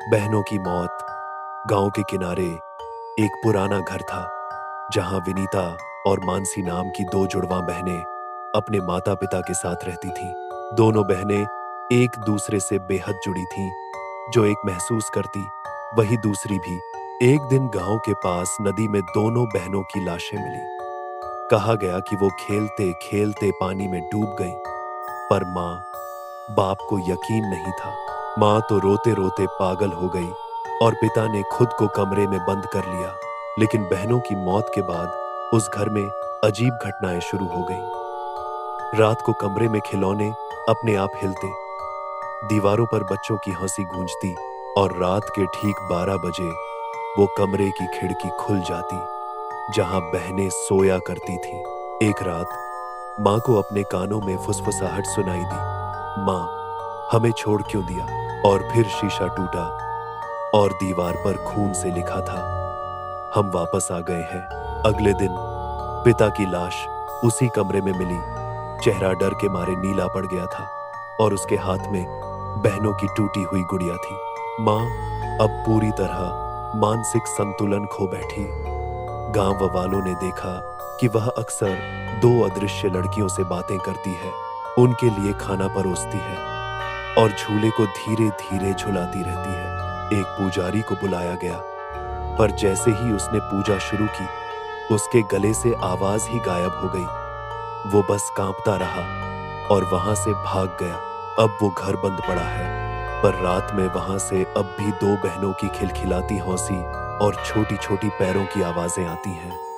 बहनों की मौत। गांव के किनारे एक पुराना घर था जहां विनीता और मानसी नाम की दो जुड़वां बहनें अपने माता पिता के साथ रहती थीं। दोनों बहनें एक दूसरे से बेहद जुड़ी थीं। जो एक महसूस करती वही दूसरी भी। एक दिन गांव के पास नदी में दोनों बहनों की लाशें मिली। कहा गया कि वो खेलते खेलते पानी में डूब गईं, पर माँ बाप को यकीन नहीं था। माँ तो रोते रोते पागल हो गई और पिता ने खुद को कमरे में बंद कर लिया। लेकिन बहनों की मौत के बाद उस घर में अजीब घटनाएं शुरू हो गईं। रात को कमरे में खिलौने अपने आप हिलते, दीवारों पर बच्चों की हंसी गूंजती और रात के ठीक 12 बजे वो कमरे की खिड़की खुल जाती जहां बहनें सोया करती थीं। एक रात माँ को अपने कानों में फुसफुसाहट सुनाई दी, माँ हमें छोड़ क्यों दिया? और फिर शीशा टूटा और दीवार पर खून से लिखा था, हम वापस आ गए हैं। अगले दिन पिता की लाश उसी कमरे में मिली। चेहरा डर के मारे नीला पड़ गया था और उसके हाथ में बहनों की टूटी हुई गुड़िया थी। माँ अब पूरी तरह मानसिक संतुलन खो बैठी। गांव वालों ने देखा कि वह अक्सर दो अदृश्य लड़कियों से बातें करती है, उनके लिए खाना परोसती है और झूले को धीरे धीरे झुलाती रहती है। एक पुजारी को बुलाया गया, पर जैसे ही उसने पूजा शुरू की उसके गले से आवाज ही गायब हो गई। वो बस कांपता रहा और वहां से भाग गया। अब वो घर बंद पड़ा है, पर रात में वहां से अब भी दो बहनों की खिलखिलाती हंसी और छोटी छोटी पैरों की आवाजें आती हैं।